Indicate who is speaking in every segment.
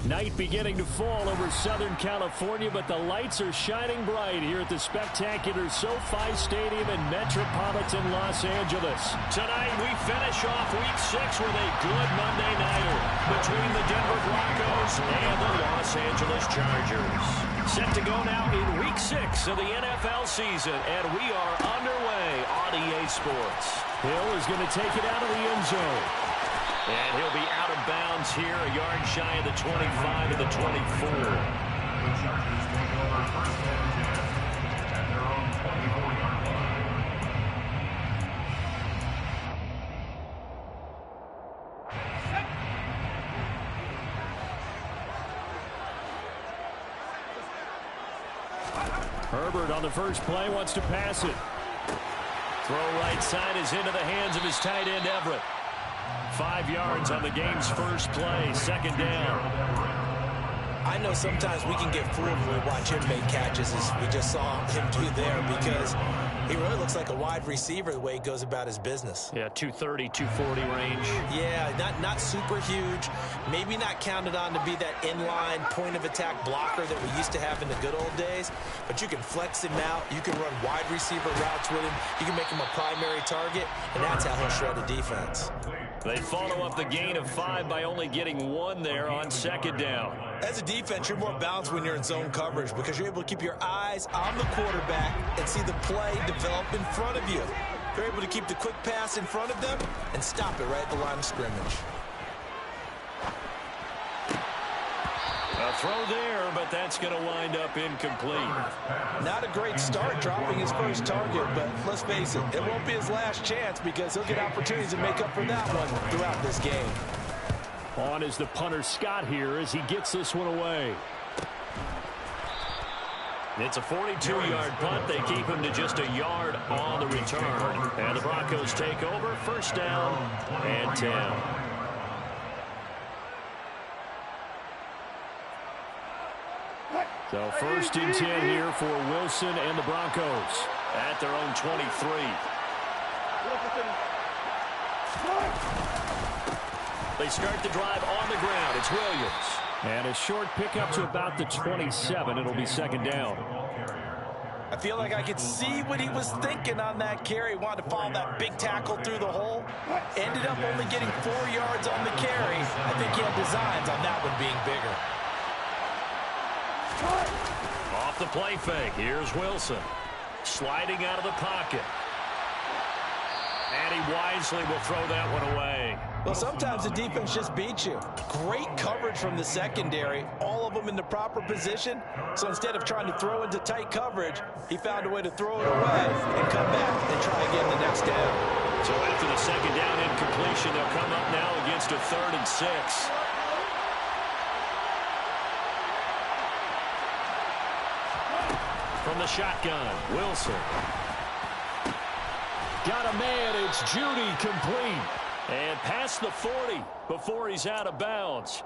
Speaker 1: Night beginning to fall over Southern California, but the lights are shining bright here at the spectacular SoFi Stadium in metropolitan Los Angeles. Tonight, we finish off Week 6 with a good Monday nighter between the Denver Broncos and the Los Angeles Chargers. Set to go now in Week 6 of the NFL season, and we are underway on EA Sports. Hill is going to take it out of the end zone. And he'll be out of bounds here, a yard shy of the 25 of the 24. Herbert on the first play wants to pass it. Throw right side is into the hands of his tight end Everett. 5 yards on the game's first play, second down.
Speaker 2: I know sometimes we can get fooled when we watch him make catches, as we just saw him do there, because he really looks like a wide receiver the way he goes about his business.
Speaker 1: Yeah, 230, 240 range.
Speaker 2: Yeah, not super huge. Maybe not counted on to be that inline point-of-attack blocker that we used to have in the good old days, but you can flex him out. You can run wide receiver routes with him. You can make him a primary target, and that's how he'll shred a defense.
Speaker 1: They follow up the gain of 5 by only getting 1 there on second down.
Speaker 2: As a defense, you're more balanced when you're in zone coverage because you're able to keep your eyes on the quarterback and see the play develop in front of you. You're able to keep the quick pass in front of them and stop it right at the line of scrimmage.
Speaker 1: A throw there, but that's going to wind up incomplete.
Speaker 2: Not a great start dropping his first target, but let's face it, it won't be his last chance because he'll get opportunities to make up for that one throughout this game.
Speaker 1: On is the punter Scott here as he gets this one away. It's a 42-yard punt. They keep him to just a yard on the return. And the Broncos take over, first down and 10. So first and 10 here for Wilson and the Broncos at their own 23. They start the drive on the ground. It's Williams. And a short pickup to about the 27. It'll be second down.
Speaker 2: I feel like I could see what he was thinking on that carry. Wanted to follow that big tackle through the hole. Ended up only getting 4 yards on the carry. I think he had designs on that one being bigger.
Speaker 1: Off the play fake. Here's Wilson. Sliding out of the pocket. And he wisely will throw that one away.
Speaker 2: Well, sometimes the defense just beats you. Great coverage from the secondary. All of them in the proper position. So instead of trying to throw into tight coverage, he found a way to throw it away and come back and try again the next down.
Speaker 1: So after the second down incompletion, they'll come up now against a 3rd and 6. From the shotgun, Wilson. Got a man, it's Judy, complete. And past the 40 before he's out of bounds.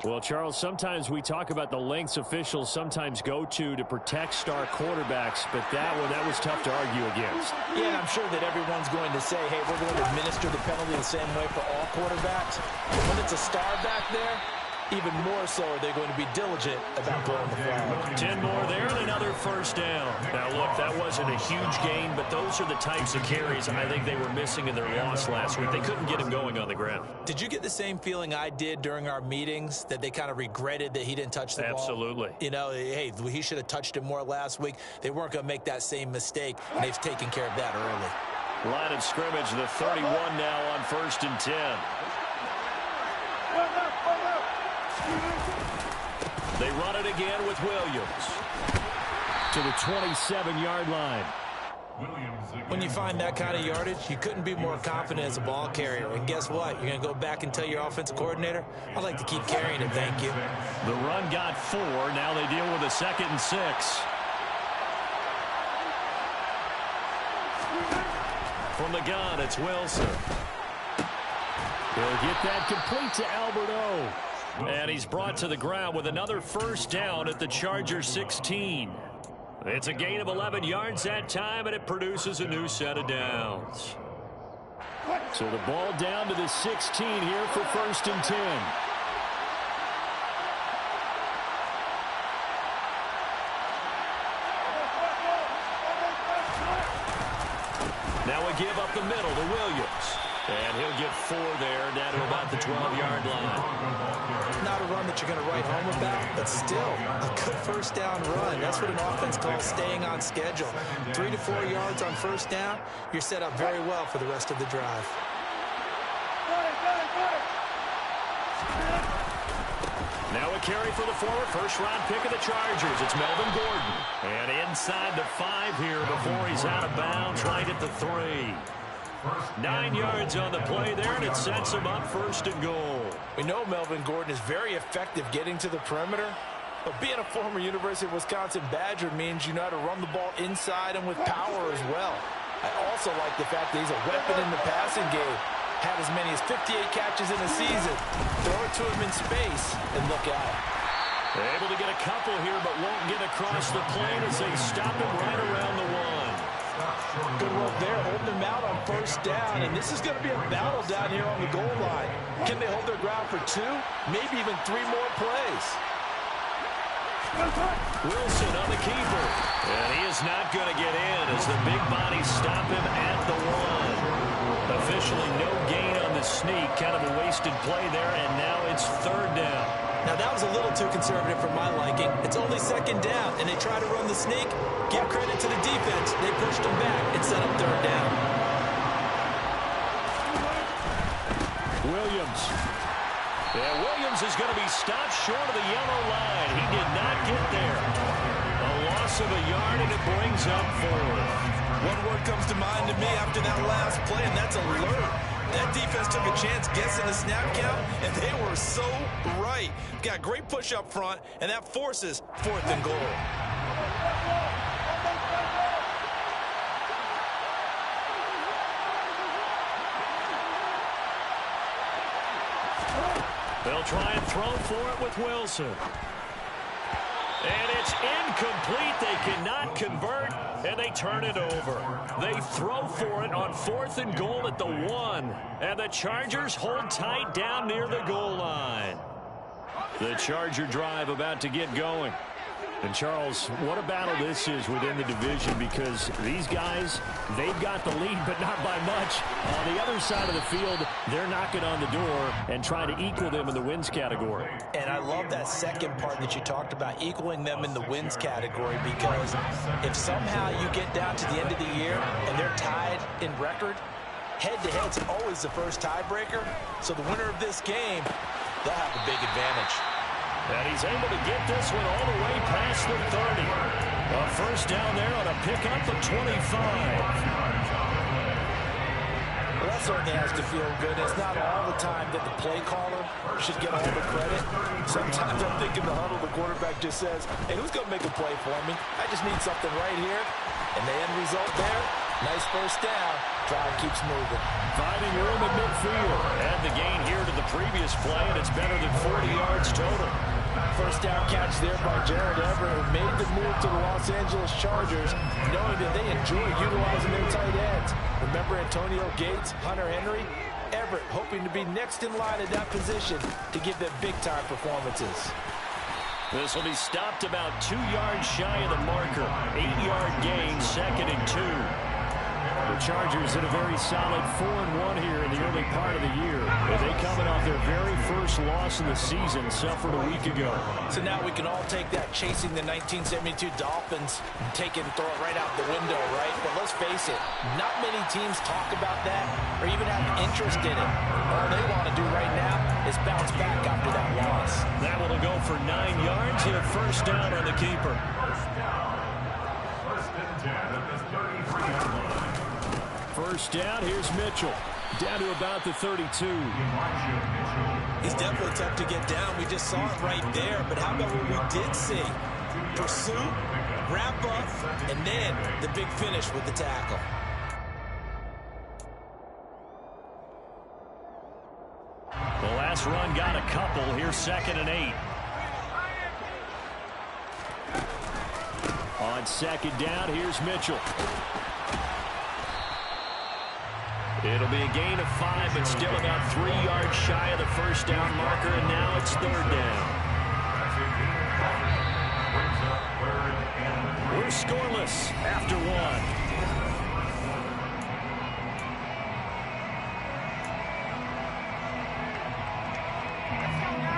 Speaker 1: Well, Charles, sometimes we talk about the lengths officials sometimes go to protect star quarterbacks, but that was tough to argue against.
Speaker 2: Yeah, and I'm sure that everyone's going to say, hey, we're going to administer the penalty the same way for all quarterbacks. But when it's a star back there, even more so are they going to be diligent about throwing the flag.
Speaker 1: 10 more there and another first down. Now, look, that wasn't a huge gain, but those are the types of carries I think they were missing in their loss last week. They couldn't get him going on the ground.
Speaker 2: Did you get the same feeling I did during our meetings, that they kind of regretted that he didn't touch the ball?
Speaker 1: Absolutely.
Speaker 2: You know, hey, he should have touched it more last week. They weren't going to make that same mistake, and they've taken care of that early.
Speaker 1: Line of scrimmage, the 31 now on 1st and 10. They run it again with Williams to the 27-yard line.
Speaker 2: When you find that kind of yardage, you couldn't be more confident as a ball carrier. And guess what? You're going to go back and tell your offensive coordinator, I'd like to keep carrying it, thank you.
Speaker 1: The run got 4. Now they deal with a 2nd and 6. From the gun, it's Wilson. He'll get that complete to Albert O. And he's brought to the ground with another first down at the Chargers 16. It's a gain of 11 yards that time, and it produces a new set of downs. So the ball down to the 16 here for 1st and 10. middle to Williams. And he'll get 4 there, down to about the 12-yard line.
Speaker 2: Not a run that you're going to write home about, but still a good first down run. That's what an offense calls staying on schedule. 3 to 4 yards on first down, you're set up very well for the rest of the drive.
Speaker 1: Now a carry for the former first-round pick of the Chargers. It's Melvin Gordon. And inside the 5 here before he's out of bounds, right at the 3. 9 yards on the play there, and it sets him up first and goal.
Speaker 2: We know Melvin Gordon is very effective getting to the perimeter, but being a former University of Wisconsin Badger means you know how to run the ball inside and with power as well. I also like the fact that he's a weapon in the passing game. Had as many as 58 catches in a season. Throw it to him in space, and look out.
Speaker 1: They're able to get a couple here, but won't get across the plane as they stop him right around the 1.
Speaker 2: Good work there, holding him out on first down, and this is going to be a battle down here on the goal line. Can they hold their ground for 2, maybe even 3 more plays?
Speaker 1: Wilson on the keeper, and he is not going to get in as the big bodies stop him at the 1. Officially no gain on the sneak, kind of a wasted play there, and now it's 3rd down.
Speaker 2: Now that was a little too conservative for my liking. It's only 2nd down, and they try to run the sneak. Give credit to the defense. They pushed them back and set up 3rd down.
Speaker 1: Williams. Yeah, Williams is going to be stopped short of the yellow line. He did not get there. A loss of a yard, and it brings up 4th.
Speaker 2: One word comes to mind to me after that last play, and that's alert. That defense took a chance guessing the snap count, and they were so right. Got great push up front, and that forces 4th and goal.
Speaker 1: They'll try and throw for it with Wilson. And it's incomplete. They cannot convert, and they turn it over. They throw for it on 4th and goal at the 1. And the Chargers hold tight down near the goal line. The Charger drive about to get going. And, Charles, what a battle this is within the division, because these guys, they've got the lead, but not by much. On the other side of the field, they're knocking on the door and trying to equal them in the wins category.
Speaker 2: And I love that second part that you talked about, equaling them in the wins category, because if somehow you get down to the end of the year and they're tied in record, head-to-head's always the first tiebreaker. So the winner of this game, they'll have a big advantage.
Speaker 1: And he's able to get this one all the way past the 30. A first down there on a pickup of 25.
Speaker 2: Well, that certainly has to feel good. It's not all the time that the play caller should get all the credit. Sometimes I'm thinking the huddle, the quarterback just says, hey, who's going to make a play for me? I just need something right here. And the end result there, nice first down. Drive keeps moving.
Speaker 1: Finding room at midfield. Add the gain here to the previous play, and it's better than 40 yards total.
Speaker 2: First down catch there by Gerald Everett, who made the move to the Los Angeles Chargers, knowing that they enjoy utilizing their tight ends. Remember Antonio Gates, Hunter Henry? Everett hoping to be next in line at that position to give them big-time performances.
Speaker 1: This will be stopped about 2 yards shy of the marker. 8-yard gain, 2nd and 2. The Chargers in a very solid 4-1 here in the early part of the year. They coming off their very first loss in the season, suffered a week ago.
Speaker 2: So now we can all take that chasing the 1972 Dolphins, take it and throw it right out the window, right? But let's face it, not many teams talk about that or even have interest in it. All they want to do right now is bounce back after that loss.
Speaker 1: That one will go for 9 yards and a first down on the keeper. First down, here's Mitchell. Down to about the 32.
Speaker 2: He's definitely tough to get down. We just saw it right there. But how about what we did see? Pursuit, wrap up, and then the big finish with the tackle.
Speaker 1: The last run got a couple. Here's 2nd and 8. On 2nd down, here's Mitchell. It'll be a gain of 5, but still about 3 yards shy of the first down marker, and now it's 3rd down. We're scoreless after 1.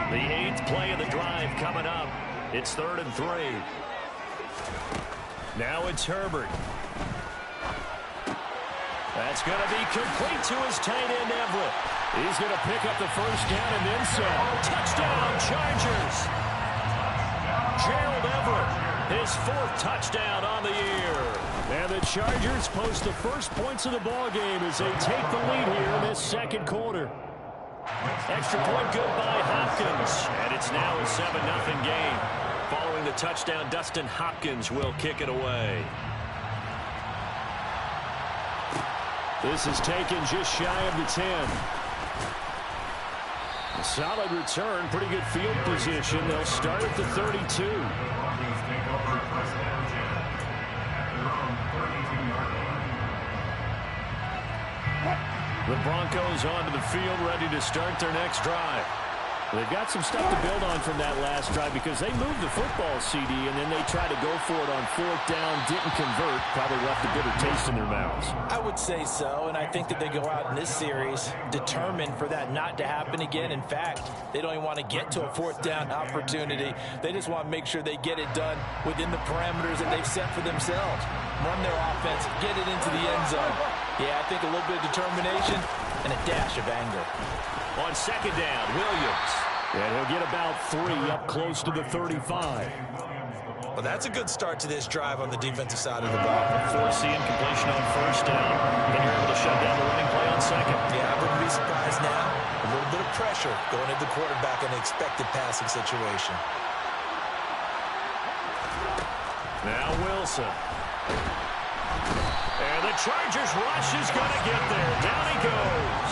Speaker 1: The 8th play of the drive coming up. It's 3rd and 3. Now it's Herbert. That's going to be complete to his tight end, Everett. He's going to pick up the first down and then some. Touchdown, Chargers. Gerald Everett, his 4th touchdown on the year. And the Chargers post the first points of the ball game as they take the lead here in this 2nd quarter. Extra point good by Hopkins. And it's now a 7-0 game. Following the touchdown, Dustin Hopkins will kick it away. This is taken just shy of the 10. A solid return, pretty good field position. They'll start at the 32. The Broncos onto the field, ready to start their next drive. They've got some stuff to build on from that last drive because they moved the football, CD, and then they tried to go for it on 4th down, didn't convert, probably left a bitter taste in their mouths.
Speaker 2: I would say so, and I think that they go out in this series determined for that not to happen again. In fact, they don't even want to get to a 4th down opportunity. They just want to make sure they get it done within the parameters that they've set for themselves. Run their offense, get it into the end zone. Yeah, I think a little bit of determination and a dash of anger.
Speaker 1: On 2nd down, Williams. And he'll get about 3 up close to the 35.
Speaker 2: Well, that's a good start to this drive on the defensive side of the ball.
Speaker 1: Forcing completion on 1st down. And you're able to shut down the running play on 2nd.
Speaker 2: Yeah, I wouldn't be surprised now. A little bit of pressure going at the quarterback in an expected passing situation.
Speaker 1: Now Wilson. And the Chargers rush is going to get there. Down he goes.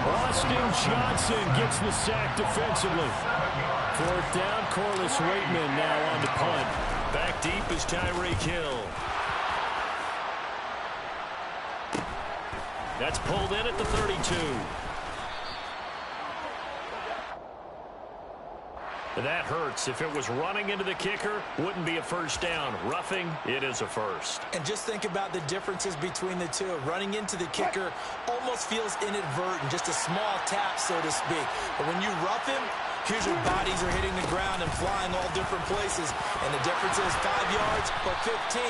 Speaker 1: Austin Johnson gets the sack defensively. 4th down, Corliss Waitman now on the punt. Back deep is Tyreek Hill. That's pulled in at the 32. That hurts. If it was running into the kicker, wouldn't be a 1st down. Roughing, it is a 1st.
Speaker 2: And just think about the differences between the two. Running into the kicker almost feels inadvertent, just a small tap, so to speak. But when you rough him, here's your bodies are hitting the ground and flying all different places. And the difference is 5 yards or 15.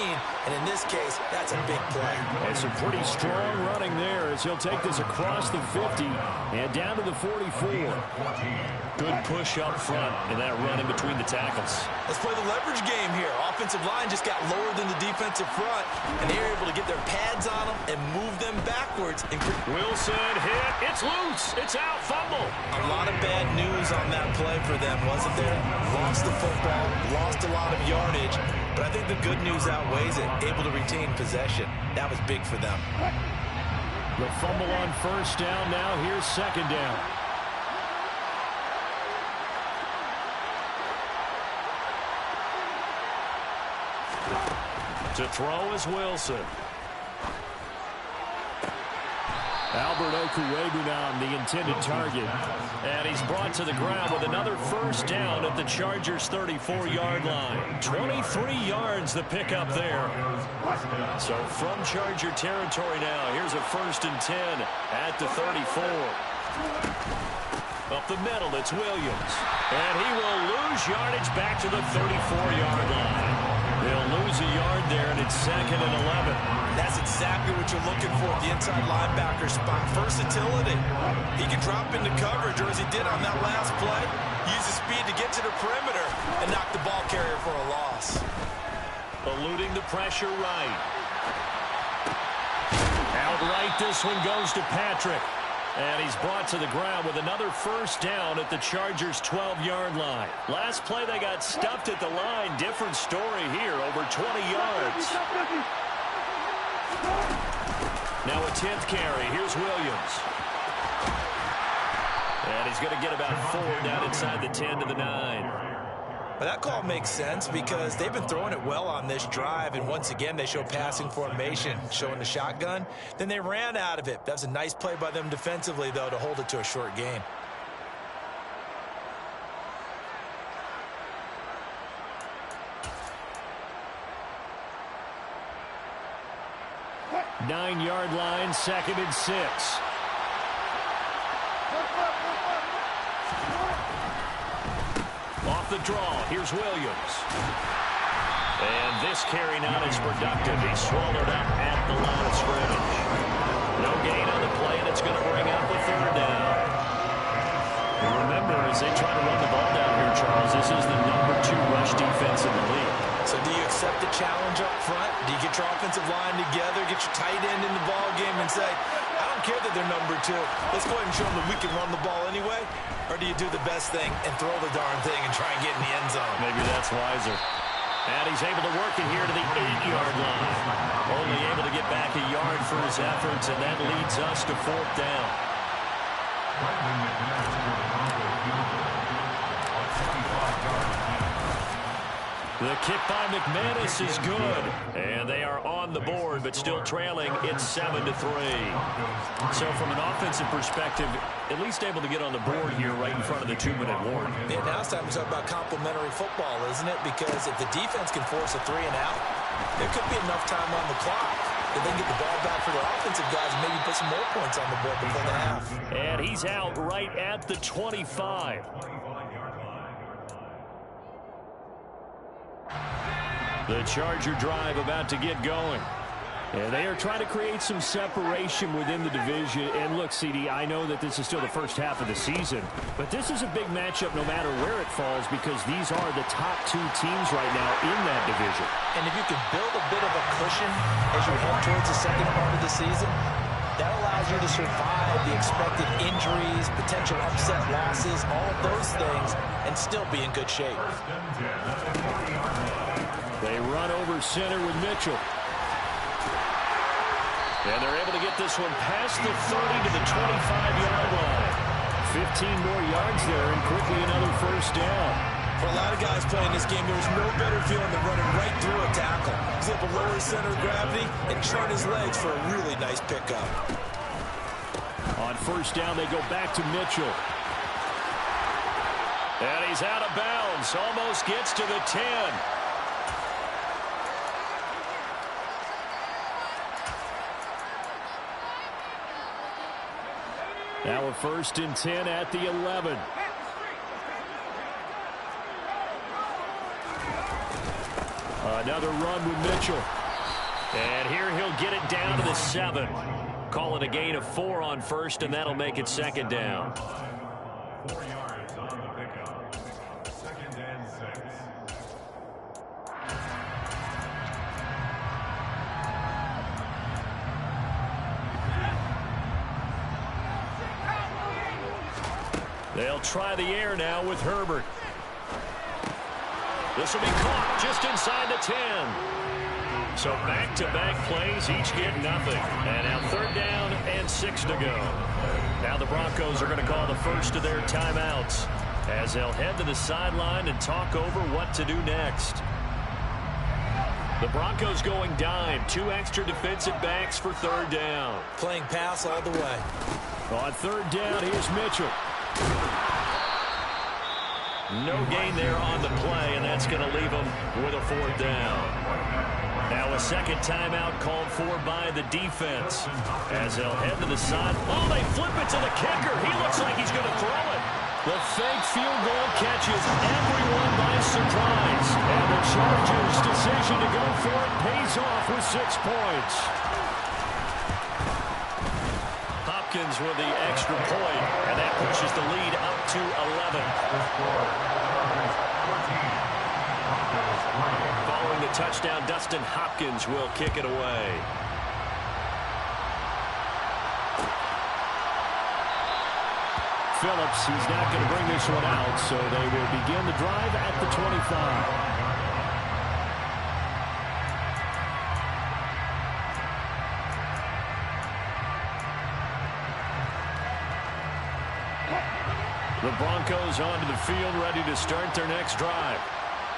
Speaker 2: And in this case, that's a big play.
Speaker 1: And some pretty strong running there as he'll take this across the 50 and down to the 44. Good push up front in that run in between the tackles.
Speaker 2: Let's play the leverage game here. Offensive line just got lower than the defensive front, and they were able to get their pads on them and move them backwards.
Speaker 1: Wilson hit. It's loose. It's out. Fumble.
Speaker 2: A lot of bad news on that play for them, wasn't there? Lost the football, lost a lot of yardage, but I think the good news outweighs it. Able to retain possession. That was big for them.
Speaker 1: The fumble on 1st down. Now here's 2nd down. To throw is Wilson. Albert Okwuegbunam, the intended target. And he's brought to the ground with another 1st down at the Chargers' 34-yard line. 23 yards the pickup there. So from Charger territory now, here's a 1st and 10 at the 34. Up the middle, it's Williams. And he will lose yardage back to the 34-yard line. They'll lose a yard there, and it's 2nd and 11.
Speaker 2: That's exactly what you're looking for at the inside linebacker spot. Versatility. He can drop into coverage, or as he did on that last play, use his speed to get to the perimeter and knock the ball carrier for a loss.
Speaker 1: Eluding the pressure right. Outright, this one goes to Patrick. And he's brought to the ground with another 1st down at the Chargers' 12-yard line. Last play, they got stuffed at the line. Different story here, over 20 yards. Now a 10th carry. Here's Williams. And he's going to get about 4 down inside the 10 to the 9.
Speaker 2: But that call makes sense because they've been throwing it well on this drive, and once again they show passing formation, showing the shotgun. Then they ran out of it. That's a nice play by them defensively, though, to hold it to a short gain.
Speaker 1: Nine-yard line, 2nd and 6. off the draw. Here's Williams. And this carry not as productive. He's swallowed up at the line of scrimmage. No gain on the play, and it's going to bring up the third down. Remember, as they try to run the ball down here, Charles, this is the #2 rush defense in the league.
Speaker 2: So do you accept the challenge up front? Do you get your offensive line together, get your tight end in the ball game and say, I don't care that they're #2. Let's go ahead and show them that we can run the ball anyway? Or do you do the best thing and throw the darn thing and try and get in the end zone?
Speaker 1: Maybe that's wiser. And he's able to work it here to the 8-yard line. Only able to get back a yard for his efforts, and that leads us to 4th down. The kick by McManus is good. And they are on the board, but still trailing. It's 7-3. So from an offensive perspective, at least able to get on the board here right in front of the 2-minute warning.
Speaker 2: Yeah, now it's time to talk about complementary football, isn't it? Because if the defense can force a 3 and out, there could be enough time on the clock that they can get the ball back for their offensive guys and maybe put some more points on the board before the half.
Speaker 1: And he's out right at the 25. The Charger drive about to get going. And they are trying to create some separation within the division. And look, CD, I know that this is still the first half of the season, but this is a big matchup no matter where it falls because these are the top 2 teams right now in that division.
Speaker 2: And if you can build a bit of a cushion as you head towards the second part of the season, that allows you to survive the expected injuries, potential upset losses, all of those things, and still be in good shape.
Speaker 1: They run over center with Mitchell. And they're able to get this one past the 30 to the 25-yard line. 15 more yards there and quickly another first down.
Speaker 2: For a lot of guys playing this game, there was no better feeling than running right through a tackle. He's able to lower his center of gravity and churn his legs for a really nice pickup.
Speaker 1: On first down, they go back to Mitchell. And he's out of bounds. Almost gets to the 10. Now a 1st and 10 at the 11. Another run with Mitchell. And here he'll get it down to the 7. Call it a gain of 4 on first, and that'll make it 2nd down.
Speaker 3: 4 yards on the pickup. 2nd and 6.
Speaker 1: They'll try the air now with Herbert. This will be caught just inside the 10. So back-to-back plays, each get nothing. And now 3rd down and 6 to go. Now the Broncos are going to call the first of their timeouts as they'll head to the sideline and talk over what to do next. The Broncos going dime. 2 extra defensive backs for 3rd down.
Speaker 2: Playing pass all the way.
Speaker 1: On 3rd down, here's Mitchell. No gain there on the play, and that's going to leave them with a 4th down. Now a 2nd timeout called for by the defense as they'll head to the side. Oh, they flip it to the kicker. He looks like he's going to throw it. The fake field goal catches everyone by surprise. And the Chargers' decision to go for it pays off with 6 points. Hopkins with the extra point, and that pushes the lead up to 11. Following the touchdown, Dustin Hopkins will kick it away. Phillips, he's not going to bring this one out, so they will begin the drive at the 25. The Broncos onto the field, ready to start their next drive.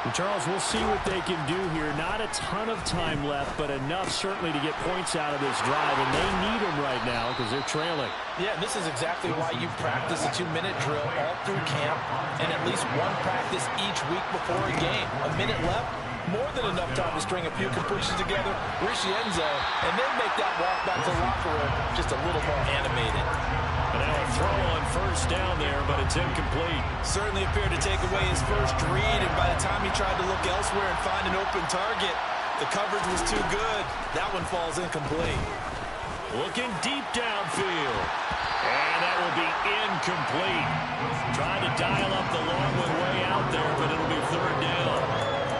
Speaker 1: And Charles, we'll see what they can do here. Not a ton of time left, but enough certainly to get points out of this drive, and they need them right now because they're trailing.
Speaker 2: Yeah, this is exactly why you practice a 2-minute drill all through camp and at least one practice each week before a game. A minute left, more than enough time to string a few completions together, reach the end zone, and then make that walk back to the locker room just a little more animated.
Speaker 1: And now a throw on first down there, but it's incomplete.
Speaker 2: Certainly appeared to take away his first read, and by the time he tried to look elsewhere and find an open target, the coverage was too good. That one falls incomplete.
Speaker 1: Looking deep downfield. And that will be incomplete. Trying to dial up the long one way out there, but it'll be third down.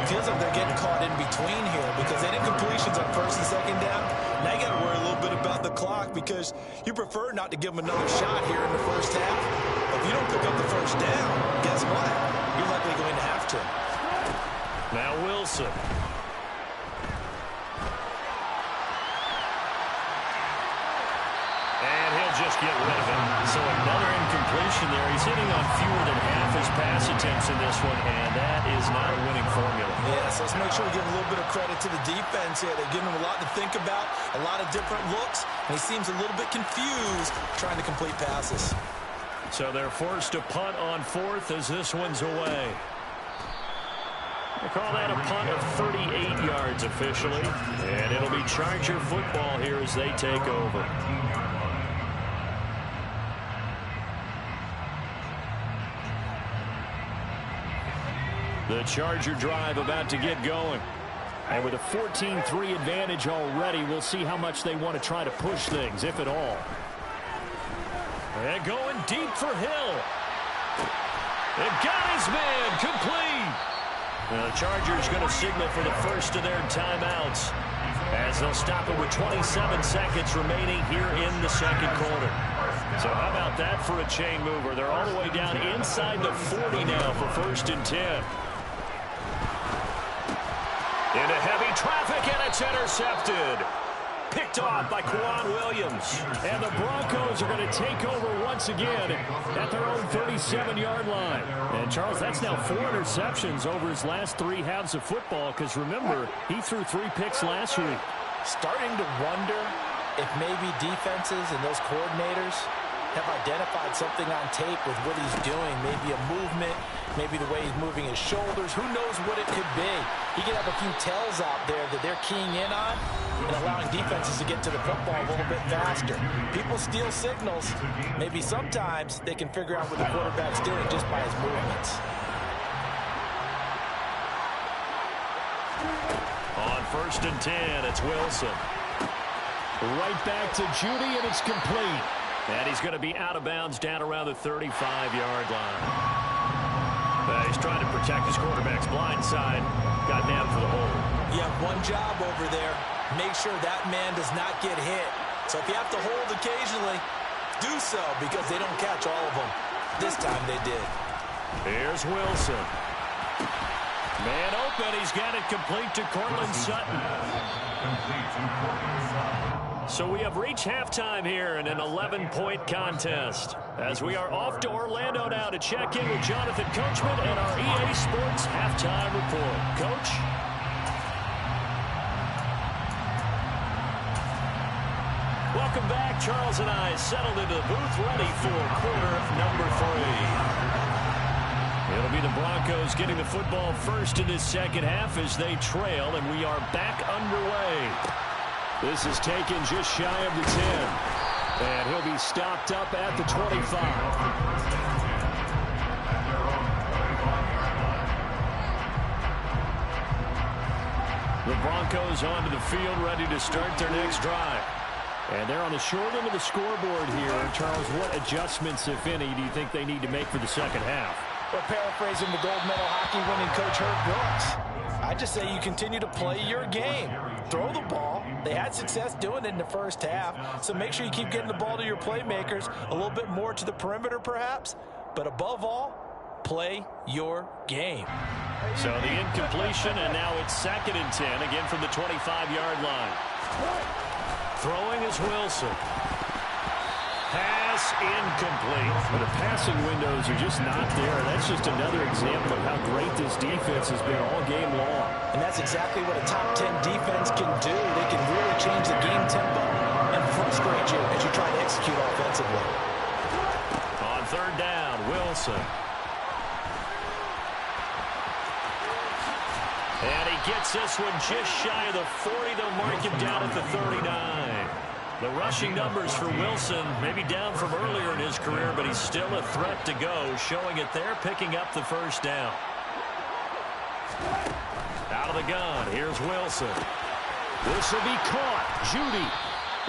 Speaker 2: Feels like they're getting caught in between here because they did completions on first and second down. Now you got to worry a little bit about the clock because you prefer not to give them another shot here in the first half. But if you don't pick up the first down, guess what? You're likely going to have to.
Speaker 1: Now Wilson. And he'll just get rid of it. So another incompletion there. He's hitting on fewer than half his pass attempts in this one, and that is not a winning formula.
Speaker 2: Yeah, so let's make sure we give a little bit of credit to the defense here. They're giving him a lot to think about, a lot of different looks, and he seems a little bit confused trying to complete passes.
Speaker 1: So they're forced to punt on fourth as this one's away. They call that a punt of 38 yards officially, and it'll be Charger football here as they take over. The Charger drive about to get going. And with a 14-3 advantage already, we'll see how much they want to try to push things, if at all. And going deep for Hill. It got his man complete. The Chargers going to signal for the first of their timeouts as they'll stop it with 27 seconds remaining here in the second quarter. So how about that for a chain mover? They're all the way down inside the 40 now for first and 10. Into heavy traffic, and it's intercepted. Picked off by Quan Williams. And the Broncos are going to take over once again at their own 37-yard line. And, Charles, that's now 4 interceptions over his last 3 halves of football because, remember, he threw 3 picks last week.
Speaker 2: Starting to wonder if maybe defenses and those coordinators have identified something on tape with what he's doing. Maybe a movement, maybe the way he's moving his shoulders. Who knows what it could be? He could have a few tells out there that they're keying in on and allowing defenses to get to the football a little bit faster. People steal signals. Maybe sometimes they can figure out what the quarterback's doing just by his movements.
Speaker 1: On first and 10, it's Wilson. Right back to Judy, and it's complete. And he's going to be out of bounds down around the 35-yard line. He's trying to protect his quarterback's blind side. Got nabbed for the hole.
Speaker 2: You have one job over there. Make sure that man does not get hit. So if you have to hold occasionally, do so because they don't catch all of them. This time they did.
Speaker 1: Here's Wilson. Man open. He's got it complete to Cortland Sutton. So we have reached halftime here in an 11-point contest. As we are off to Orlando now to check in with Jonathan Coachman and our EA Sports halftime report. Coach? Welcome back. Charles and I settled into the booth ready for quarter number 3. It'll be the Broncos getting the football first in this second half as they trail, and we are back underway. This is taken just shy of the 10. And he'll be stopped up at the 25. The Broncos onto the field ready to start their next drive. And they're on the short end of the scoreboard here. Charles, what adjustments, if any, do you think they need to make for the second half?
Speaker 2: Well, paraphrasing the gold medal hockey winning coach Herb Brooks, I just say you continue to play your game. Throw the ball. They had success doing it in the first half, so make sure you keep getting the ball to your playmakers, a little bit more to the perimeter perhaps, but above all, play your game.
Speaker 1: So the incompletion, and now it's second and 10, again from the 25-yard line. Throwing is Wilson. Pass incomplete. But the passing windows are just not there. That's just another example of how great this defense has been all game long.
Speaker 2: And that's exactly what a top 10 defense can do. They can really change the game tempo and frustrate you as you try to execute offensively.
Speaker 1: On third down, Wilson. And he gets this one just shy of the 40. They'll mark him down at the 39. The rushing numbers for Wilson, maybe down from earlier in his career, but he's still a threat to go, showing it there, picking up the first down. Out of the gun, here's Wilson. This will be caught. Judy.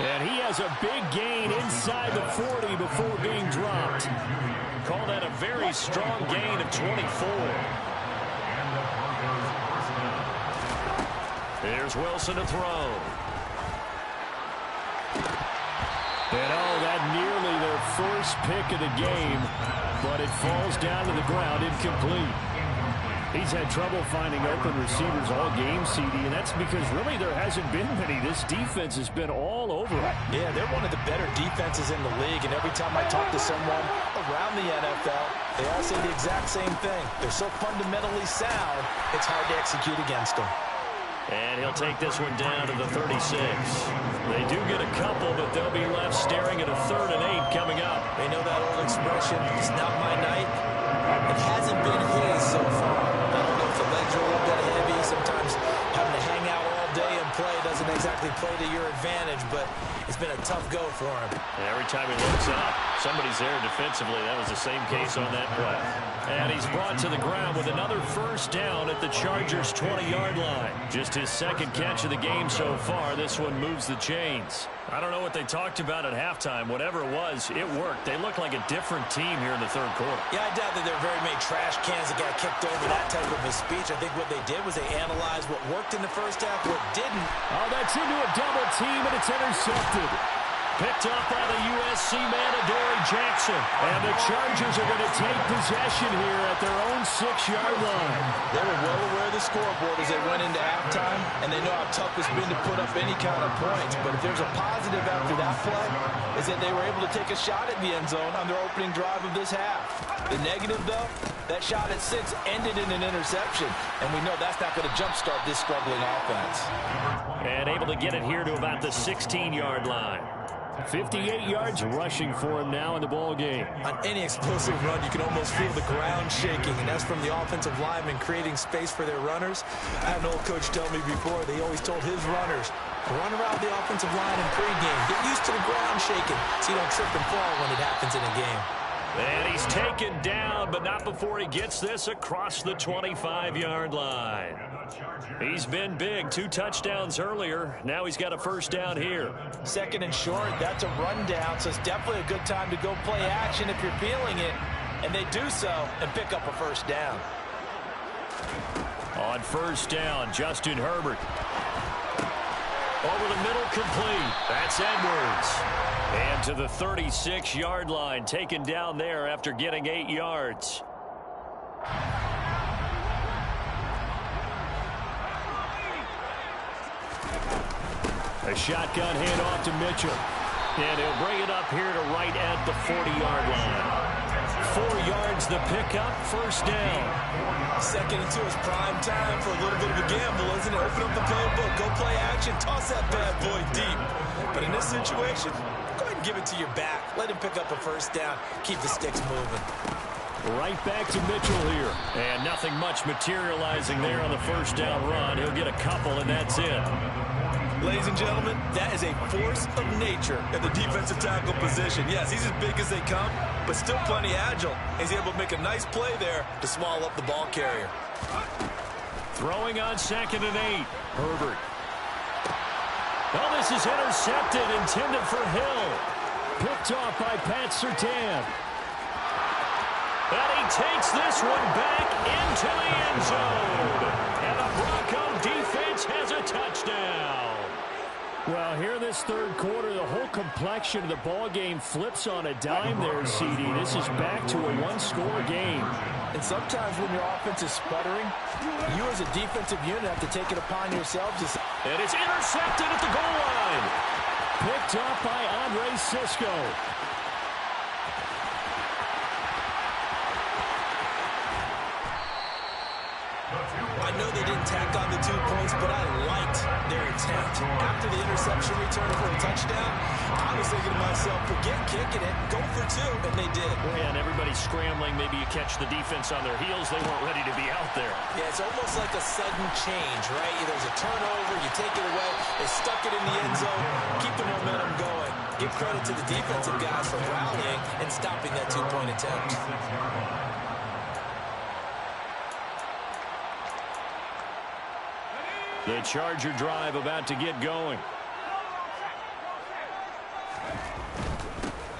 Speaker 1: And he has a big gain inside the 40 before being dropped. Call that a very strong gain of 24. Here's Wilson to throw. And that nearly their first pick of the game, but it falls down to the ground incomplete. He's had trouble finding open receivers all game, CD, and that's because really there hasn't been many. This defense has been all over it.
Speaker 2: Yeah, they're one of the better defenses in the league, and every time I talk to someone around the NFL, they all say the exact same thing. They're so fundamentally sound, it's hard to execute against them.
Speaker 1: And he'll take this one down to the 36. They do get a couple, but they'll be left staring at a 3rd and 8 coming up.
Speaker 2: They know that old expression, it's not my night. It hasn't been his so far. I don't know if the legs are a little bit heavy. Sometimes having to hang out all day and play doesn't exactly play to your advantage, but it's been a tough go for him.
Speaker 1: And every time he looks up, somebody's there defensively. That was the same case on that play. And he's brought to the ground with another first down at the Chargers' 20-yard line. Just his second catch of the game so far. This one moves the chains. I don't know what they talked about at halftime. Whatever it was, it worked. They look like a different team here in the third quarter.
Speaker 2: Yeah, I doubt that there are very many trash cans that got kicked over that type of a speech. I think what they did was they analyzed what worked in the first half, what didn't.
Speaker 1: Oh, that's into a double team, and it's intercepted. Picked up by the USC man, Adoree Jackson. And the Chargers are going to take possession here at their own 6-yard line.
Speaker 2: They were well aware of the scoreboard as they went into halftime, and they know how tough it's been to put up any kind of points. But if there's a positive after that play, is that they were able to take a shot at the end zone on their opening drive of this half. The negative, though, that shot at 6 ended in an interception, and we know that's not going to jumpstart this struggling offense.
Speaker 1: And able to get it here to about the 16-yard line. 58 yards rushing for him now in the ball game.
Speaker 2: On any explosive run, you can almost feel the ground shaking, and that's from the offensive linemen creating space for their runners. I had an old coach tell me before, they always told his runners, run around the offensive line in pregame. Get used to the ground shaking so you don't trip and fall when it happens in a game.
Speaker 1: And he's taken down, but not before he gets this across the 25-yard line. He's been big. 2 touchdowns earlier. Now he's got a first down here.
Speaker 2: 2nd and short, that's a rundown, so it's definitely a good time to go play action if you're feeling it. And they do so and pick up a first down.
Speaker 1: On first down, Justin Herbert. Over the middle, complete. That's Edwards. And to the 36-yard line, taken down there after getting 8 yards. A shotgun handoff to Mitchell. And he'll bring it up here to right at the 40-yard line. 4 yards the pickup, first down.
Speaker 2: 2nd and 2 is prime time for a little bit of a gamble, isn't it? Open up the playbook, go play action, toss that bad boy deep. But in this situation, go ahead and give it to your back. Let him pick up a first down. Keep the sticks moving.
Speaker 1: Right back to Mitchell here. And nothing much materializing there on the first down run. He'll get a couple, and that's it.
Speaker 2: Ladies and gentlemen, that is a force of nature at the defensive tackle position. Yes, he's as big as they come, but still plenty agile. He's able to make a nice play there to swallow up the ball carrier.
Speaker 1: Throwing on 2nd and 8. Herbert. Oh, this is intercepted, intended for Hill. Picked off by Pat Surtain. And he takes this one back into the end zone. And the Bronco defense has a touchdown. Well, here in this third quarter, the whole complexion of the ball game flips on a dime there, CD. This is back to a one-score game.
Speaker 2: And sometimes when your offense is sputtering, you as a defensive unit have to take it upon yourselves.
Speaker 1: And it's intercepted at the goal line. Picked up by Andre Sisco.
Speaker 2: I know they didn't tack on the 2 points, but I liked their attempt. After the interception return for a touchdown, I was thinking to myself, forget kicking it, go for 2, and they did.
Speaker 1: Yeah, and everybody's scrambling. Maybe you catch the defense on their heels. They weren't ready to be out there.
Speaker 2: Yeah, it's almost like a sudden change, right? There's a turnover, you take it away, they stuck it in the end zone, keep the momentum going. Give credit to the defensive guys for rallying and stopping that 2-point attempt.
Speaker 1: The Charger drive about to get going.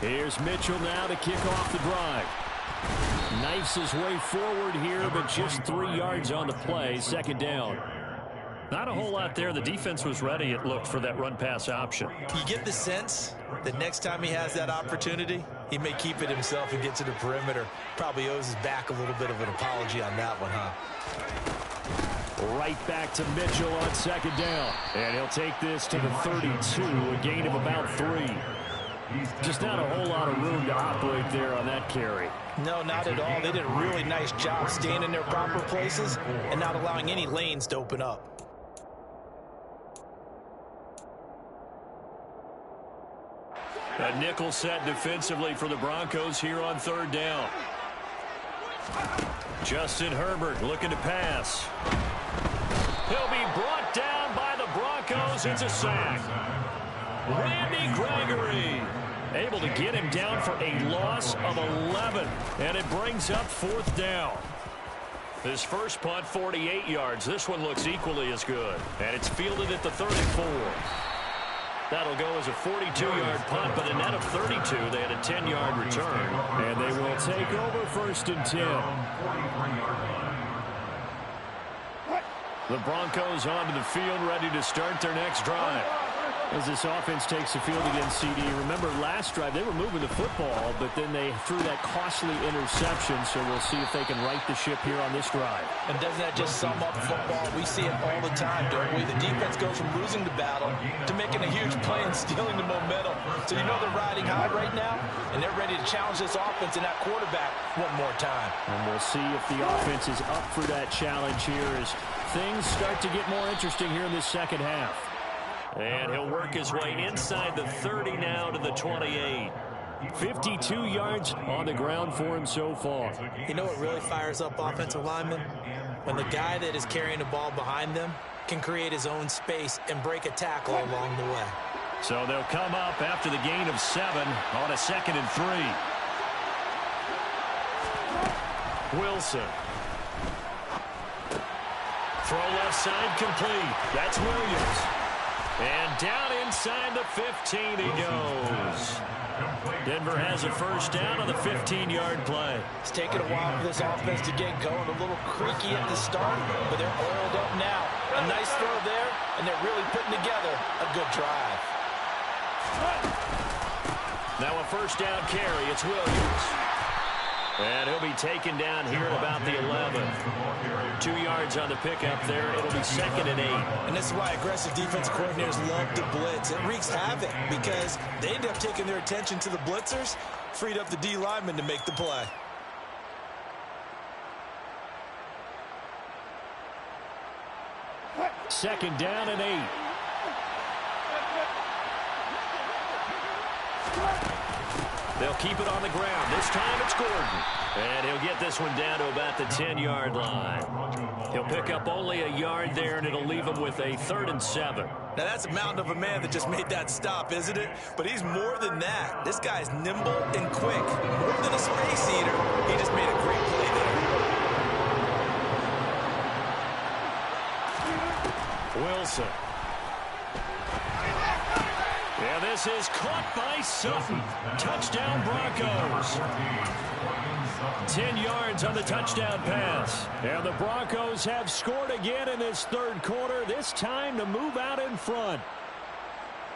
Speaker 1: Here's Mitchell now to kick off the drive. Knifes his way forward here, but just 3 yards on the play. Second down.
Speaker 4: Not a whole lot there. The defense was ready, it looked, for that run-pass option.
Speaker 2: You get the sense that next time he has that opportunity, he may keep it himself and get to the perimeter. Probably owes his back a little bit of an apology on that one, huh?
Speaker 1: Right back to Mitchell on second down. And he'll take this to the 32, a gain of about 3. Just not a whole lot of room to operate there on that carry.
Speaker 2: No, not at all. They did a really nice job staying in their proper places and not allowing any lanes to open up.
Speaker 1: A nickel set defensively for the Broncos here on third down. Justin Herbert looking to pass. He'll be brought down by the Broncos. It's a sack. Randy Gregory able to get him down for a loss of 11. And it brings up fourth down. His first punt, 48 yards. This one looks equally as good. And it's fielded at the 34. That'll go as a 42-yard punt, but a net of 32. They had a 10-yard return. And they will take over first and 10. The Broncos onto the field, ready to start their next drive. As this offense takes the field against CD. Remember, last drive, they were moving the football, but then they threw that costly interception, so we'll see if they can right the ship here on this drive.
Speaker 2: And doesn't that just sum up football? We see it all the time, don't we? The defense goes from losing the battle to making a huge play and stealing the momentum. So you know they're riding high right now, and they're ready to challenge this offense and that quarterback one more time.
Speaker 1: And we'll see if the offense is up for that challenge here as things start to get more interesting here in this second half. And he'll work his way inside the 30 now to the 28. 52 yards on the ground for him so far.
Speaker 2: You know what really fires up offensive linemen? When the guy that is carrying the ball behind them can create his own space and break a tackle along the way.
Speaker 1: So they'll come up after the gain of 7 on a 2nd and 3. Wilson. Throw left side complete. That's Williams. And down inside the 15 he goes. Denver has a first down on the 15-yard play.
Speaker 2: It's taken a while for this offense to get going. A little creaky at the start, but they're oiled up now. A nice throw there, and they're really putting together a good drive.
Speaker 1: Now a first down carry. It's Williams. And he'll be taken down here at about the 11. 2 yards on the pickup there. It'll be 2nd and 8.
Speaker 2: And this is why aggressive defensive coordinators love to blitz. It wreaks havoc because they end up taking their attention to the blitzers, freed up the D lineman to make the play.
Speaker 1: Second down and 8. They'll keep it on the ground. This time it's Gordon. And he'll get this one down to about the 10-yard line. He'll pick up only a yard there, and it'll leave him with a 3rd and 7.
Speaker 2: Now, that's a mountain of a man that just made that stop, isn't it? But he's more than that. This guy's nimble and quick. More than a space eater. He just made a great play there.
Speaker 1: Wilson. Yeah, this is caught by Sutton. Touchdown, Broncos. 10 yards on the touchdown pass. And the Broncos have scored again in this third quarter, this time to move out in front.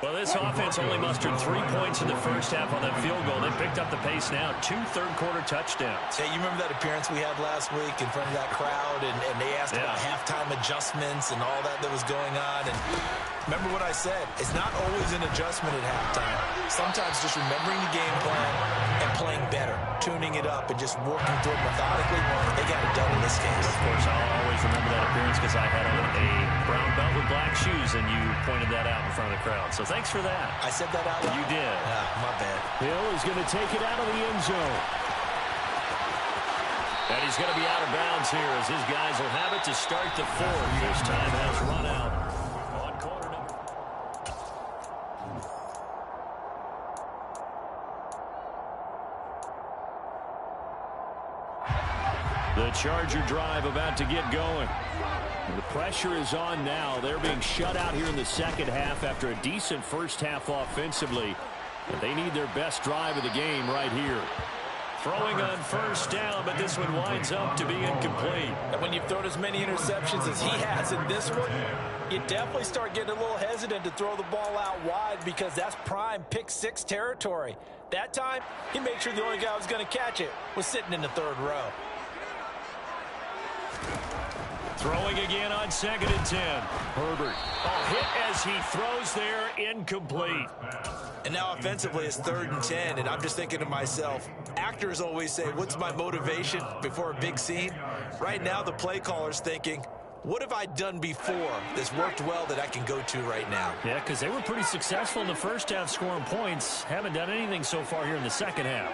Speaker 1: Well, this offense only mustered 3 points in the first half on that field goal. They picked up the pace now. 2 third-quarter touchdowns.
Speaker 2: Hey, you remember that appearance we had last week in front of that crowd, and they asked about halftime adjustments and all that was going on. And remember what I said. It's not always an adjustment at halftime. Sometimes just remembering the game plan and playing better, tuning it up, and just working through it methodically. They got it done in this case.
Speaker 1: Of course, I'll always remember that appearance because
Speaker 4: black shoes, and you pointed that out in front of the crowd. So thanks for that.
Speaker 2: I said that out loud?
Speaker 4: You did.
Speaker 2: My bad.
Speaker 1: Hill is going to take it out of the end zone.
Speaker 4: And he's going to be out of bounds here as his guys will have it to start the fourth. This time has run out on quarter number.
Speaker 1: The Charger drive about to get going. The pressure is on now. They're being shut out here in the second half after a decent first half offensively. But they need their best drive of the game right here.
Speaker 4: Throwing on first down, but this one winds up to be incomplete.
Speaker 2: And when you've thrown as many interceptions as he has in this one, you definitely start getting a little hesitant to throw the ball out wide because that's prime pick six territory. That time, he made sure the only guy who was going to catch it was sitting in the third row.
Speaker 4: Throwing again on 2nd and 10.
Speaker 1: Herbert.
Speaker 4: Hit as he throws there, incomplete.
Speaker 2: And now offensively it's 3rd and 10, and I'm just thinking to myself, actors always say, what's my motivation before a big scene? Right now the play caller's thinking, what have I done before that's worked well that I can go to right now?
Speaker 4: Yeah, because they were pretty successful in the first half scoring points. Haven't done anything so far here in the second half.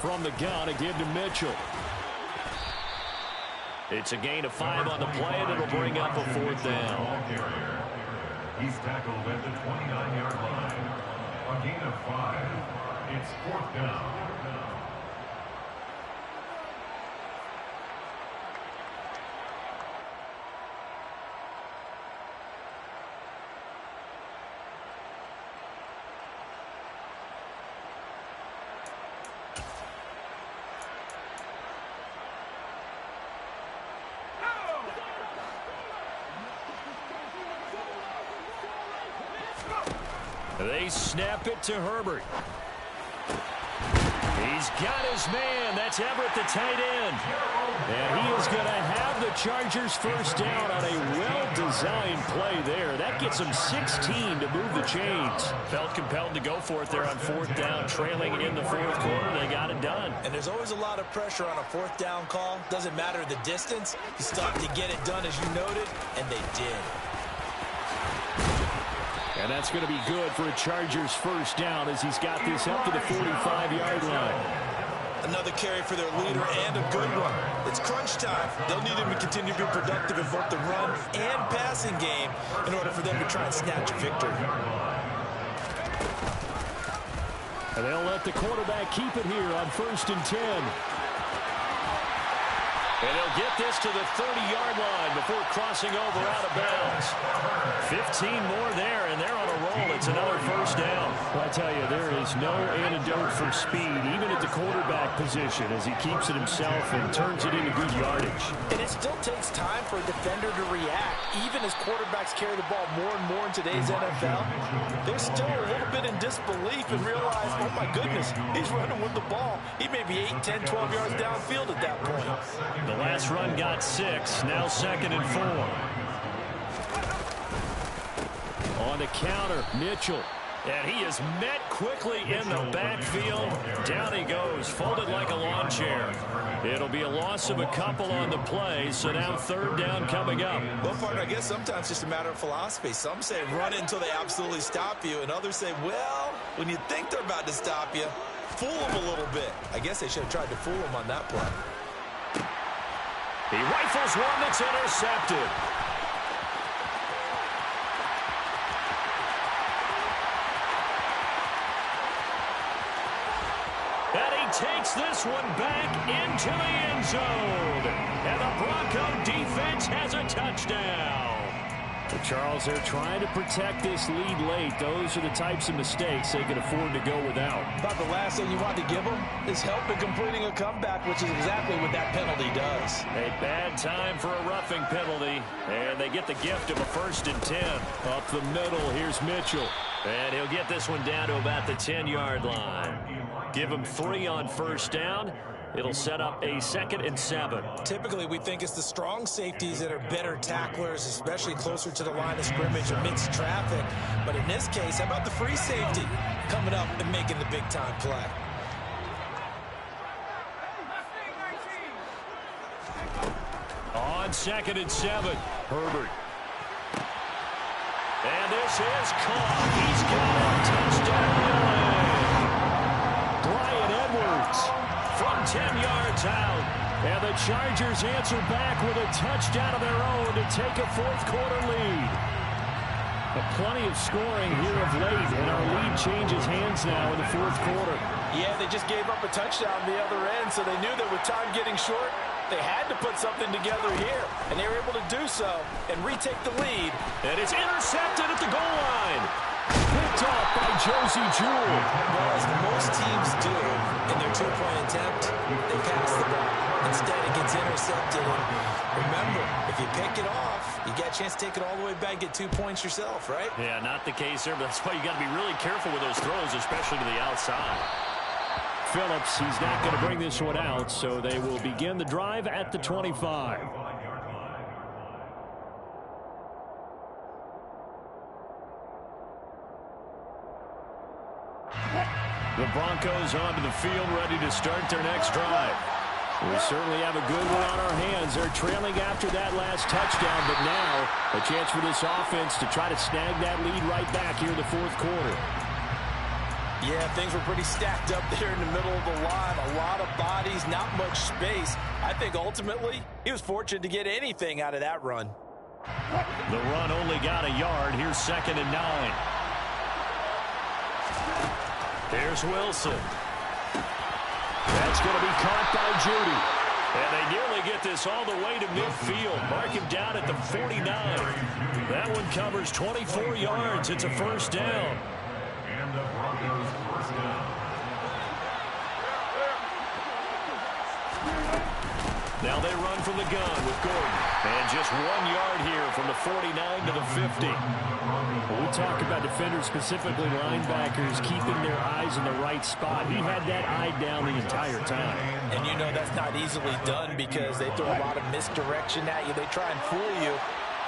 Speaker 1: From the gun, a give to Mitchell.
Speaker 4: It's a gain of 5 on the play, and it'll bring up a 4th down.
Speaker 3: He's tackled at the 29-yard line. A gain of 5. It's 4th down.
Speaker 1: They snap it to Herbert. He's got his man. That's Everett, the tight end. And he is going to have the Chargers first down on a well-designed play there. That gets them 16 to move the chains.
Speaker 4: Felt compelled to go for it there on 4th down, trailing in the 4th quarter. They got it done.
Speaker 2: And there's always a lot of pressure on a 4th down call. Doesn't matter the distance. You still have to get it done as you noted, and they did.
Speaker 1: And that's going to be good for a Chargers first down as he's got this up to the 45-yard line.
Speaker 2: Another carry for their leader and a good one. It's crunch time. They'll need him to continue to be productive in both the run and passing game in order for them to try and snatch a victory.
Speaker 1: And they'll let the quarterback keep it here on 1st and 10.
Speaker 4: And he'll get this to the 30-yard line before crossing over out of bounds. 15 more there, and they're on a roll. It's another first down.
Speaker 1: Well, I tell you, there is no antidote for speed, even at the quarterback position, as he keeps it himself and turns it into good yardage.
Speaker 2: And it still takes time for a defender to react, even as quarterbacks carry the ball more and more in today's NFL. They're still a little bit in disbelief and realize, oh, my goodness, he's running with the ball. He may be 8, 10, 12 yards downfield at that point.
Speaker 4: The last run got 6. Now 2nd and 4.
Speaker 1: On the counter, Mitchell.
Speaker 4: And he is met quickly in the backfield. Down he goes, folded like a lawn chair. It'll be a loss of a couple on the play, so now 3rd down coming up.
Speaker 2: Well, partner, I guess sometimes it's just a matter of philosophy. Some say run until they absolutely stop you, and others say, well, when you think they're about to stop you, fool them a little bit. I guess they should have tried to fool them on that play.
Speaker 4: He rifles one that's intercepted. And he takes this one back into the end zone. And the Bronco defense has a touchdown.
Speaker 1: Charles, they're trying to protect this lead late. Those are the types of mistakes they can afford to go without.
Speaker 2: About the last thing you want to give them is help in completing a comeback, which is exactly what that penalty does.
Speaker 4: A bad time for a roughing penalty, and they get the gift of a 1st and 10.
Speaker 1: Up the middle, here's Mitchell.
Speaker 4: And he'll get this one down to about the 10-yard line. Give him 3 on 1st down. It'll set up a 2nd and 7.
Speaker 2: Typically, we think it's the strong safeties that are better tacklers, especially closer to the line of scrimmage amidst traffic. But in this case, how about the free safety coming up and making the big-time play?
Speaker 4: On 2nd and 7, Herbert. And this is caught. He's got a touchdown. Bryan Edwards from 10 yards out. And the Chargers answer back with a touchdown of their own to take a fourth-quarter lead. Plenty of scoring here of late, and our lead changes hands now in the fourth quarter.
Speaker 5: Yeah, they just gave up a touchdown on the other end, so they knew that with time getting short, they had to put something together here, and they were able to do so and retake the lead.
Speaker 4: And it's intercepted at the goal line. Picked off by Josie Jewell.
Speaker 2: Well, as most teams do in their two-point attempt, they pass the ball. Instead, it gets intercepted. And remember, if you pick it off, you get a chance to take it all the way back, get 2 points yourself, right?
Speaker 4: Yeah, not the case there, but that's why you got to be really careful with those throws, especially to the outside.
Speaker 1: Phillips, he's not going to bring this one out, so they will begin the drive at the 25.
Speaker 4: The Broncos onto the field, ready to start their next drive.
Speaker 1: We certainly have a good one on our hands. They're trailing after that last touchdown, but now a chance for this offense to try to snag that lead right back here in the fourth quarter.
Speaker 5: Yeah, things were pretty stacked up there in the middle of the line. A lot of bodies, not much space. I think ultimately he was fortunate to get anything out of that run.
Speaker 4: The run only got a yard. Here's 2nd and 9. There's Wilson.
Speaker 1: That's going to be caught by Judy.
Speaker 4: And they nearly get this all the way to midfield. Mark him down at the 49. That one covers 24 yards. It's a first down.
Speaker 3: And the Broncos first down.
Speaker 4: Now they run from the gun with Gordon. And just 1 yard here from the 49 to the 50.
Speaker 1: When we talk about defenders, specifically linebackers, keeping their eyes in the right spot. He had that eye down the entire time.
Speaker 5: And you know that's not easily done because they throw a lot of misdirection at you. They try and fool you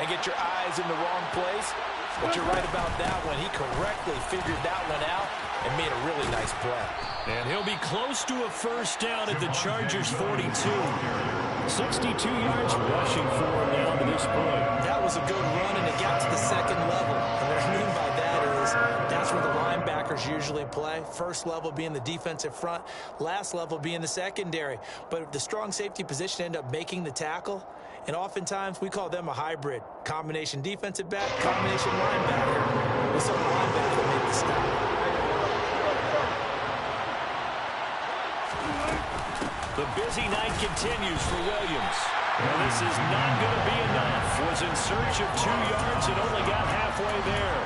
Speaker 5: and get your eyes in the wrong place. But you're right about that one. He correctly figured that one out and made a really nice play.
Speaker 4: And he'll be close to a first down at the Chargers 42.
Speaker 1: 62 yards rushing for him now to this point.
Speaker 2: That was a good run, and it got to the second level. And what I mean by that is that's where the linebackers usually play. First level being the defensive front, last level being the secondary. But the strong safety position ended up making the tackle. And oftentimes we call them a hybrid. Combination defensive back, combination linebacker. We saw the linebacker make the stop.
Speaker 4: The busy night continues for Williams. Well, this is not going to be enough. Was in search of 2 yards and only got halfway there.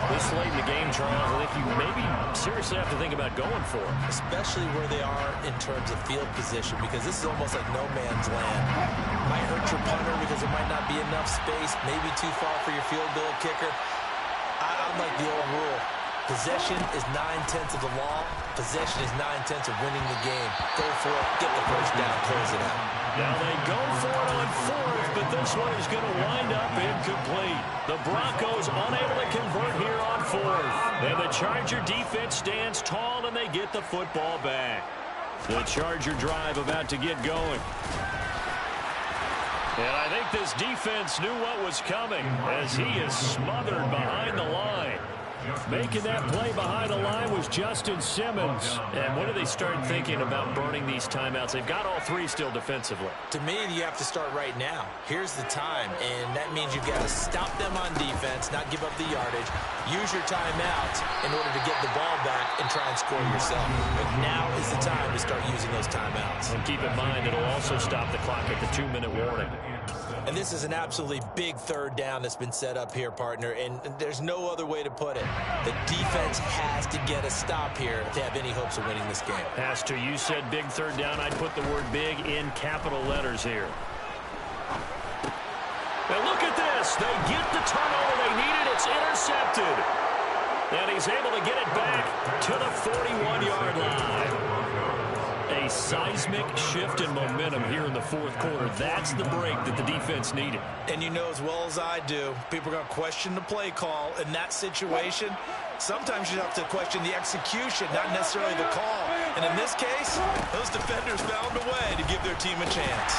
Speaker 4: This late in the game, Charles, I think you maybe seriously have to think about going for it.
Speaker 2: Especially where they are in terms of field position, because this is almost like no man's land. Might hurt your punter because there might not be enough space, maybe too far for your field goal kicker. I like the old rule. Possession is 9/10 of the law. Possession is 9/10 of winning the game. Go for it. Get the first down. Close it out.
Speaker 4: Now they go for it on fourth, but this one is going to wind up incomplete. The Broncos unable to convert here on fourth. And the Charger defense stands tall, and they get the football back. The Charger drive about to get going. And I think this defense knew what was coming as he is smothered behind the line.
Speaker 1: Making that play behind the line was Justin Simmons.
Speaker 4: And when do they start thinking about burning these timeouts? They've got all three still defensively.
Speaker 2: To me, you have to start right now. Here's the time, and that means you've got to stop them on defense, not give up the yardage. Use your timeouts in order to get the ball back and try and score yourself. But now is the time to start using those timeouts.
Speaker 4: And keep in mind, it'll also stop the clock at the 2-minute warning.
Speaker 2: And this is an absolutely big third down that's been set up here, partner, and there's no other way to put it. The defense has to get a stop here to have any hopes of winning this game.
Speaker 4: Has to. You said big third down. I'd put the word big in capital letters here. Now look at this. They get the turnover they needed. It's intercepted. And he's able to get it back to the 41-yard line. A seismic shift in momentum here in the fourth quarter. That's the break that the defense needed.
Speaker 5: And you know as well as I do, people are going to question the play call in that situation. Sometimes you have to question the execution, not necessarily the call. And in this case, those defenders found a way to give their team a chance.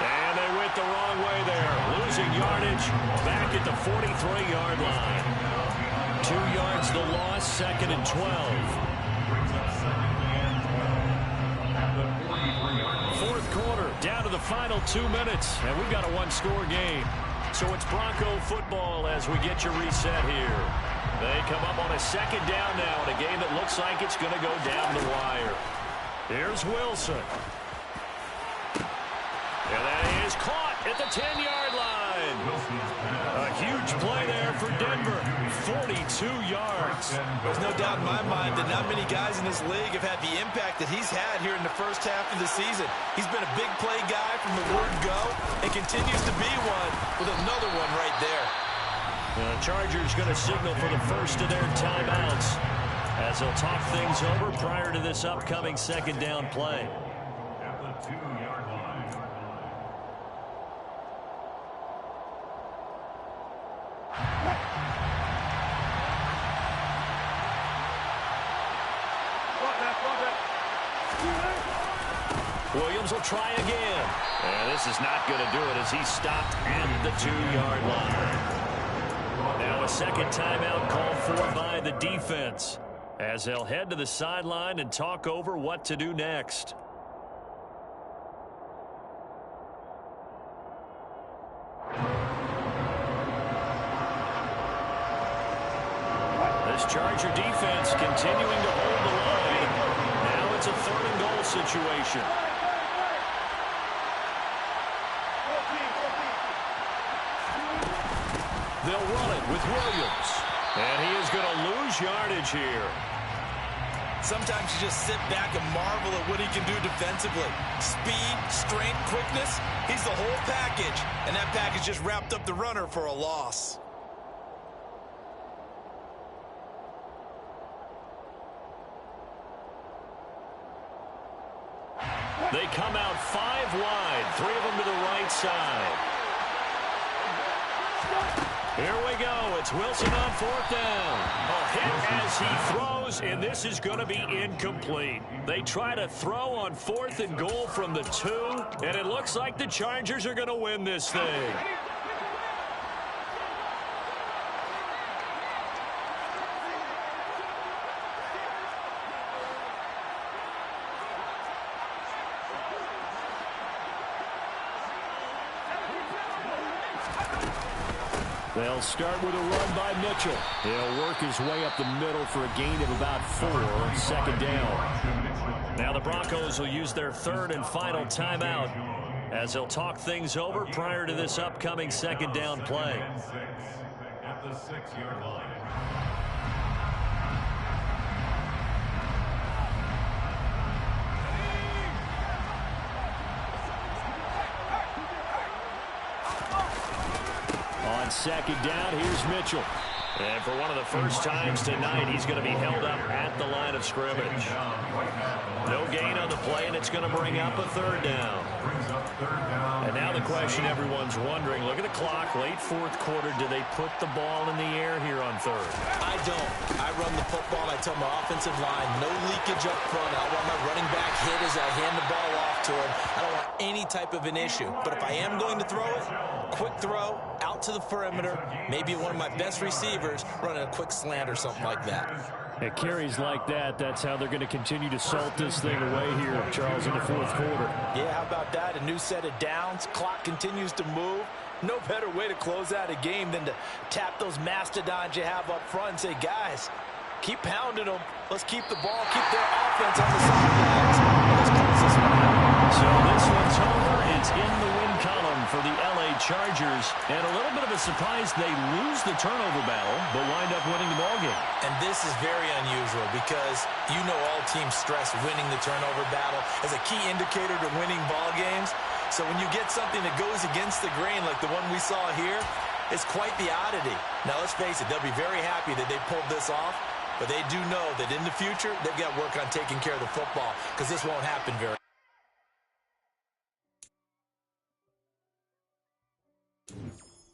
Speaker 4: And
Speaker 1: it the wrong way there. Losing yardage back at the 43-yard line. 2 yards the loss, 2nd and 12. Fourth quarter, down to the final 2 minutes, and we've got a one-score game. So it's Bronco football as we get your reset here. They come up on a 2nd down now in a game that looks like it's going to go down the wire. Here's Wilson. And that is caught at the 10-yard line. A huge play there for Denver. 42 yards.
Speaker 5: There's no doubt in my mind that not many guys in this league have had the impact that he's had here in the first half of the season. He's been a big play guy from the word go and continues to be one with another one right there.
Speaker 1: The Chargers going to signal for the first of their timeouts as they'll talk things over prior to this upcoming 2nd down play.
Speaker 3: At the 2-yard line.
Speaker 1: Williams will try again. And this is not going to do it as he stopped at the 2-yard line. Now a 2nd timeout called for by the defense as they'll head to the sideline and talk over what to do next. This Charger defense continuing to hold the line. Now it's a 3rd and goal situation. They'll run it with Williams. And he is going to lose yardage here.
Speaker 5: Sometimes you just sit back and marvel at what he can do defensively. Speed, strength, quickness. He's the whole package. And that package just wrapped up the runner for a loss.
Speaker 1: They come out 5 wide. 3 of them to the right side. Here we go. It's Wilson on 4th down. A hit as he throws, and this is going to be incomplete. They try to throw on 4th and goal from the 2, and it looks like the Chargers are going to win this thing. They'll start with a run by Mitchell. He'll work his way up the middle for a gain of about 4, 2nd down. Now the Broncos will use their 3rd and final timeout as they'll talk things over prior to this upcoming 2nd down play.
Speaker 3: At the 6-yard line.
Speaker 1: On 2nd down, here's Mitchell. And for one of the first times tonight, he's going to be held up at the line of scrimmage. No gain on the play, and it's going to bring up a 3rd down. And now the question everyone's wondering, look at the clock, late 4th quarter, do they put the ball in the air here on 3rd?
Speaker 5: I don't. I run the football, and I tell my offensive line, no leakage up front. I want my running back hit as I hand the ball off to him. I don't want any type of an issue. But if I am going to throw it, quick throw, out to the perimeter, maybe one of my best receivers running a quick slant or something like that.
Speaker 1: At carries like that, that's how they're going to continue to salt this thing away here, Charles, in the 4th quarter.
Speaker 5: Yeah, how about that? A new set of downs. Clock continues to move. No better way to close out a game than to tap those mastodons you have up front and say, guys, keep pounding them. Let's keep the ball, keep their offense on the sidelines. Let's close this one out.
Speaker 1: So this one's over. It's in the win column for the LA Chargers. And a little bit of a surprise, they lose the turnover battle, but wind up winning the ballgame.
Speaker 5: And this is very unusual because you know all teams stress winning the turnover battle as a key indicator to winning ball games. So when you get something that goes against the grain like the one we saw here, it's quite the oddity. Now, let's face it, they'll be very happy that they pulled this off, but they do know that in the future, they've got to work on taking care of the football because this won't happen very